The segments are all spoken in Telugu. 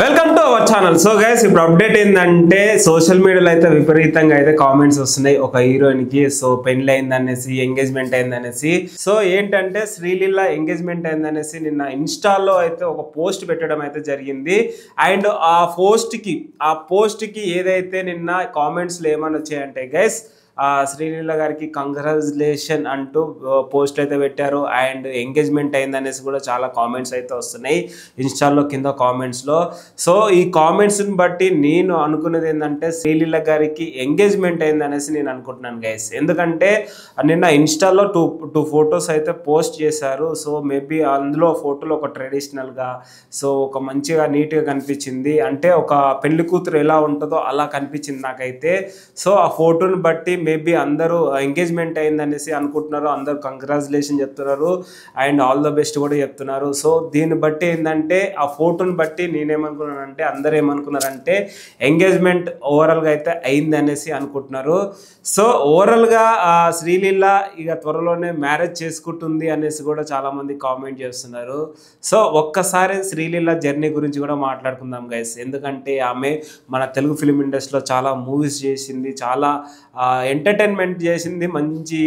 Welcome to our channel. So guys, ఇప్పుడు అప్డేట్ ఏంటంటే సోషల్ మీడియాలో అయితే విపరీతంగా అయితే కామెంట్స్ వస్తున్నాయి ఒక హీరోయిన్ కి. సో పెళ్లి అయిందనేసి, ఎంగేజ్మెంట్ అయిందనేసి. సో ఏంటంటే శ్రీలీల ఎంగేజ్మెంట్ అయిందనేసి నిన్న ఇన్స్టాలో అయితే ఒక పోస్ట్ పెట్టడం అయితే జరిగింది. అండ్ ఆ పోస్ట్ కి ఏదైతే నిన్న కామెంట్స్ లో ఏమని వచ్చాయంటే గైస్, శ్రీలీల గారికి కంగ్రాచులేషన్ అంటూ పోస్ట్ అయితే పెట్టారు. అండ్ ఎంగేజ్మెంట్ అయిందనేసి కూడా చాలా కామెంట్స్ అయితే వస్తున్నాయి ఇన్స్టాలో కింద కామెంట్స్లో. సో ఈ కామెంట్స్ని బట్టి నేను అనుకున్నది ఏంటంటే శ్రీలీల గారికి ఎంగేజ్మెంట్ అయిందనేసి నేను అనుకుంటున్నాను గైస్. ఎందుకంటే నిన్న ఇన్స్టాలో టూ ఫొటోస్ అయితే పోస్ట్ చేశారు. సో మేబీ అందులో ఫోటోలో ఒక ట్రెడిషనల్గా, సో ఒక మంచిగా నీట్గా కనిపించింది. అంటే ఒక పెళ్లి కూతురు ఎలా ఉంటుందో అలా కనిపించింది నాకైతే. సో ఆ ఫోటోని బట్టి మేబీ అందరూ ఎంగేజ్మెంట్ అయిందనేసి అనుకుంటున్నారు, అందరూ కంగ్రాచులేషన్ చెప్తున్నారు అండ్ ఆల్ ద బెస్ట్ కూడా చెప్తున్నారు. సో దీన్ని బట్టి ఏంటంటే ఆ ఫోటోని బట్టి నేనేమనుకున్నానంటే అందరూ ఏమనుకున్నారంటే ఎంగేజ్మెంట్ ఓవరాల్గా అయితే అయింది అనేసి అనుకుంటున్నారు. సో ఓవరాల్గా శ్రీలీల ఇక త్వరలోనే మ్యారేజ్ చేసుకుంటుంది అనేసి కూడా చాలామంది కామెంట్ చేస్తున్నారు. సో ఒక్కసారి శ్రీలీల జర్నీ గురించి కూడా మాట్లాడుకుందాం గైస్. ఎందుకంటే ఆమె మన తెలుగు ఫిలిం ఇండస్ట్రీలో చాలా మూవీస్ చేసింది, చాలా ఎంటర్టైన్మెంట్ చేసింది, మంచి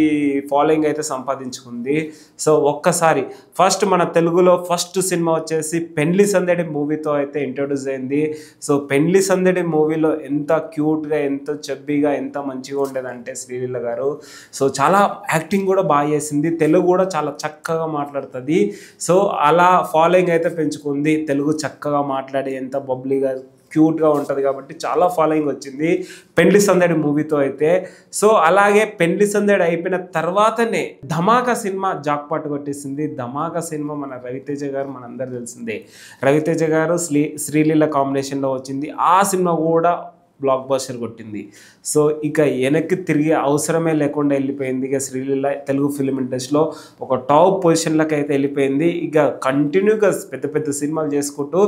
ఫాలోయింగ్ అయితే సంపాదించుకుంది. సో ఒక్కసారి ఫస్ట్ మన తెలుగులో ఫస్ట్ సినిమా వచ్చేసి పెండ్లి సందడి మూవీతో అయితే ఇంట్రొడ్యూస్ అయింది. సో పెండ్లి సందడి మూవీలో ఎంత క్యూట్గా, ఎంత చబ్బీగా, ఎంత మంచిగా ఉండేదంటే శ్రీలీల గారు. సో చాలా యాక్టింగ్ కూడా బాగా చేసింది, తెలుగు కూడా చాలా చక్కగా మాట్లాడుతుంది. సో అలా ఫాలోయింగ్ అయితే పెంచుకుంది, తెలుగు చక్కగా మాట్లాడి ఎంత బబ్లీగా క్యూట్గా ఉంటుంది కాబట్టి చాలా ఫాలోయింగ్ వచ్చింది పెండ్లి సందడి మూవీతో అయితే. సో అలాగే పెండ్లి సందడి అయిపోయిన తర్వాతనే ధమాకా సినిమా జాక్పాట్ కొట్టేసింది. ధమాకా సినిమా మన రవితేజ గారు మనందరూ తెలిసిందే. రవితేజ గారు శ్రీలీల కాంబినేషన్లో వచ్చింది. ఆ సినిమా కూడా బ్లాక్ బస్టర్ కొట్టింది. సో ఇక వెనక్కి తిరిగే అవసరమే లేకుండా వెళ్ళిపోయింది. ఇక శ్రీలీల తెలుగు ఫిలిం ఇండస్ట్రీలో ఒక టాప్ పొజిషన్లకు అయితే వెళ్ళిపోయింది. ఇక కంటిన్యూగా పెద్ద పెద్ద సినిమాలు చేసుకుంటూ.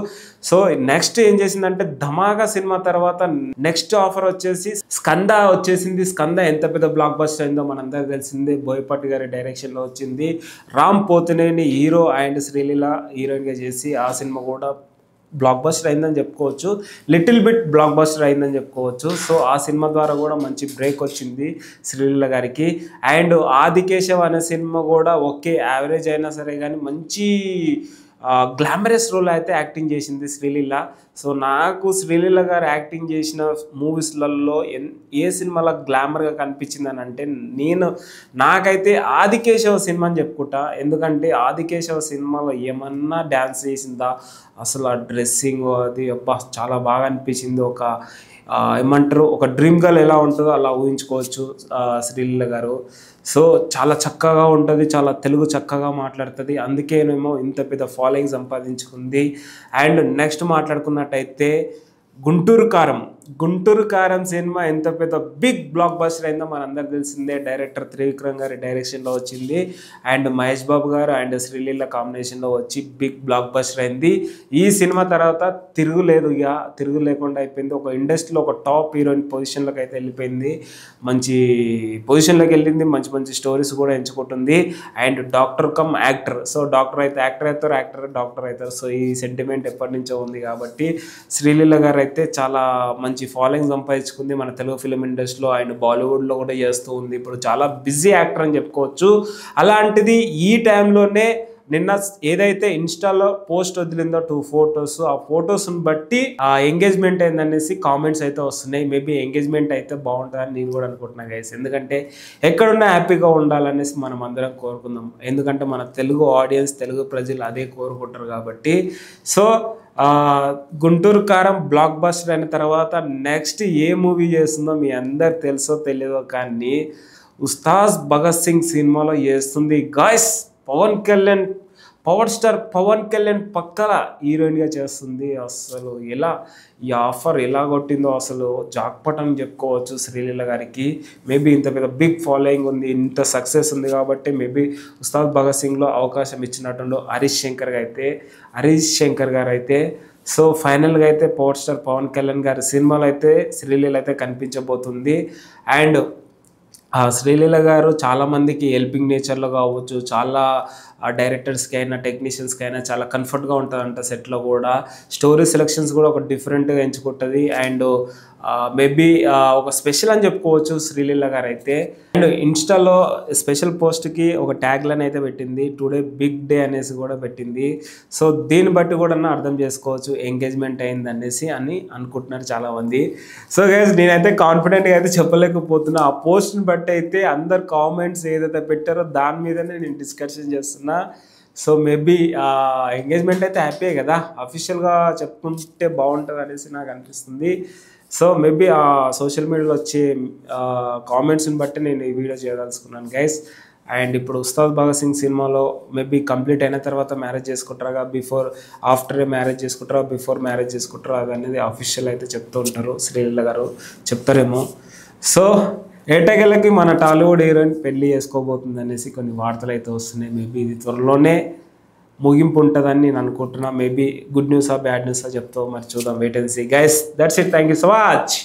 సో నెక్స్ట్ ఏం చేసిందంటే ధమాకా సినిమా తర్వాత నెక్స్ట్ ఆఫర్ వచ్చేసి స్కంద వచ్చేసింది. స్కంద ఎంత పెద్ద బ్లాక్ బస్టర్ అయిందో మనందరికీ తెలిసిందే. బోయపాటి గారి డైరెక్షన్లో వచ్చింది. రామ్ పోతినేని హీరో అండ్ శ్రీలీల హీరోయిన్గా చేసి ఆ సినిమా కూడా బ్లాక్ బస్టర్ అయిందని చెప్పుకోవచ్చు, లిటిల్ బిట్ బ్లాక్ బస్టర్ అయిందని చెప్పుకోవచ్చు. సో ఆ సినిమా ద్వారా కూడా మంచి బ్రేక్ వచ్చింది శ్రీలీల గారికి. అండ్ ఆదికేశవ్ అనే సినిమా కూడా ఓకే యావరేజ్ అయినా సరే కానీ మంచి గ్లామరస్ రోల్ అయితే యాక్టింగ్ చేసింది శ్రీలీల. సో నాకు శ్రీలీల గారు యాక్టింగ్ చేసిన మూవీస్లలో ఏ సినిమాలో గ్లామర్గా కనిపించింది అని అంటే నాకైతే ఆదికేశవ సినిమా అని చెప్పుకుంటా. ఎందుకంటే ఆదికేశవ సినిమాలో ఏమన్నా డ్యాన్స్ చేసిందా, అసలు ఆ డ్రెస్సింగ్ అది అబ్బా చాలా బాగా అనిపించింది. ఒక ఏమంటారు, ఒక డ్రీమ్ గర్ల్ ఎలా ఉంటుందో అలా ఊహించుకోవచ్చు శ్రీలీల గారు. సో చాలా చక్కగా ఉంటుంది, చాలా తెలుగు చక్కగా మాట్లాడుతుంది, అందుకేనేమో ఇంత పెద్ద ఫాలోయింగ్ సంపాదించుకుంది. అండ్ నెక్స్ట్ మాట్లాడుకున్నట్టయితే గుంటూరు కారం సినిమా ఎంత పెద్ద బిగ్ బ్లాక్ బస్టర్ అయిందో మనందరికి తెలిసిందే. డైరెక్టర్ త్రివిక్రమ్ గారి డైరెక్షన్లో వచ్చింది అండ్ మహేష్ బాబు గారు అండ్ శ్రీలీల కాంబినేషన్లో వచ్చి బిగ్ బ్లాక్ బస్టర్ అయింది. ఈ సినిమా తర్వాత తిరుగు లేకుండా అయిపోయింది. ఒక ఇండస్ట్రీలో ఒక టాప్ హీరోయిన్ పొజిషన్లోకి అయితే వెళ్ళిపోయింది, మంచి పొజిషన్లోకి వెళ్ళింది, మంచి మంచి స్టోరీస్ కూడా ఎంచుకుంటుంది. And doctor come actor. So doctor అయితే యాక్టర్ అవుతారు, యాక్టర్ డాక్టర్ అవుతారు. సో ఈ సెంటిమెంట్ ఎప్పటి నుంచో ఉంది కాబట్టి శ్రీలీల గారు అయితే చాలా మంచి ఫాలోయింగ్ సంపాదించుకుంది మన తెలుగు ఫిలిం ఇండస్ట్రీలో. అండ్ బాలీవుడ్లో కూడా చేస్తూ ఉంది. ఇప్పుడు చాలా బిజీ యాక్టర్ అని చెప్పుకోవచ్చు. అలాంటిది ఈ టైంలోనే నిన్న ఏదైతే ఇన్స్టాలో పోస్ట్ వదిలిందో 2 ఫొటోస్, ఆ ఫొటోస్ని బట్టి ఎంగేజ్మెంట్ అయిందనేసి కామెంట్స్ అయితే వస్తున్నాయి. మేబీ ఎంగేజ్మెంట్ అయితే బాగుంటుందని నేను కూడా అనుకుంటున్నాను గైస్. ఎందుకంటే ఎక్కడున్నా హ్యాపీగా ఉండాలనేసి మనం అందరం కోరుకుందాం. ఎందుకంటే మన తెలుగు ఆడియన్స్, తెలుగు ప్రజలు అదే కోరుకుంటారు కాబట్టి. సో గుంటూరు కారం బ్లాక్ బస్టర్ అయిన తర్వాత నెక్స్ట్ ఏ మూవీ చేస్తుందో మీ అందరు తెలుసో తెలియదో కానీ ఉస్తాద్ భగత్ సింగ్ సినిమాలో చేస్తుంది guys. Power star Pawan Kalyan పక్కన హీరోయిన్గా చేస్తుంది. అసలు ఈ ఆఫర్ ఎలా కొట్టిందో అసలు జాక్పాట్ అని చెప్పుకోవచ్చు శ్రీలీల గారికి. మేబీ ఇంత పెద్ద బిగ్ ఫాలోయింగ్ ఉంది, ఇంత సక్సెస్ ఉంది కాబట్టి మేబీ ఉస్తాద్ భగత్ సింగ్లో అవకాశం ఇచ్చినట్టు హరీష్ శంకర్ గారు అయితే. సో ఫైనల్గా అయితే పవర్ స్టార్ పవన్ కళ్యాణ్ గారి సినిమాలో అయితే శ్రీలీల అయితే కనిపించబోతుంది. అండ్ శ్రీలీల గారు చాలామందికి హెల్పింగ్ నేచర్లో కావచ్చు, చాలా డైరెక్టర్స్కి అయినా టెక్నీషియన్స్కి అయినా చాలా కంఫర్ట్గా ఉంటుందంట సెట్లో కూడా. స్టోరీ సెలెక్షన్స్ కూడా ఒక డిఫరెంట్గా ఎంచుకుంటుంది. అండ్ మేబీ ఒక స్పెషల్ అని చెప్పుకోవచ్చు శ్రీలీల గారు అయితే. అండ్ ఇన్స్టాలో స్పెషల్ పోస్ట్కి ఒక ట్యాగ్ లైన్ అయితే పెట్టింది, టుడే బిగ్ డే అనేసి కూడా పెట్టింది. సో దీన్ని బట్టి కూడా అర్థం చేసుకోవచ్చు ఎంగేజ్మెంట్ అయింది అనేసి అని అనుకుంటున్నారు చాలామంది. సో గైస్ నేనైతే కాన్ఫిడెంట్గా అయితే చెప్పలేకపోతున్నా. ఆ పోస్ట్ని బట్టి అయితే అందరు కామెంట్స్ ఏదైతే పెట్టారో దాని మీదనే నేను డిస్కషన్ చేస్తున్నా. సో మేబీ ఎంగేజ్మెంట్ అయితే హ్యాపీయే కదా, అఫీషియల్గా చెప్పుకుంటే బాగుంటుంది అనేసి నాకు అనిపిస్తుంది. సో మేబీ ఆ సోషల్ మీడియాలో వచ్చే కామెంట్స్ని బట్టి నేను ఈ వీడియో చేయదలుచుకున్నాను గైస్. అండ్ ఇప్పుడు ఉస్తాద్ భగత్ సింగ్ సినిమాలో మేబీ కంప్లీట్ అయిన తర్వాత మ్యారేజ్ చేసుకుంటారా, ఆఫ్టర్ మ్యారేజ్ చేసుకుంటారా, బిఫోర్ మ్యారేజ్ చేసుకుంటారా, అది అనేది అఫీషియల్ అయితే చెప్తూ ఉంటారు, శ్రీలీల గారు చెప్తారేమో. సో ఏటకెళ్ళకి మన టాలీవుడ్ హీరోయిన్ పెళ్లి చేసుకోబోతుంది అనేసి కొన్ని వార్తలు అయితే వస్తున్నాయి. మేబీ ఇది త్వరలోనే ముగింపు ఉంటుందని నేను అనుకుంటున్నా. మేబీ గుడ్ న్యూసా బ్యాడ్ న్యూసా చెప్తావు మరి చూద్దాం, wait and see guys. That's it, thank you so much.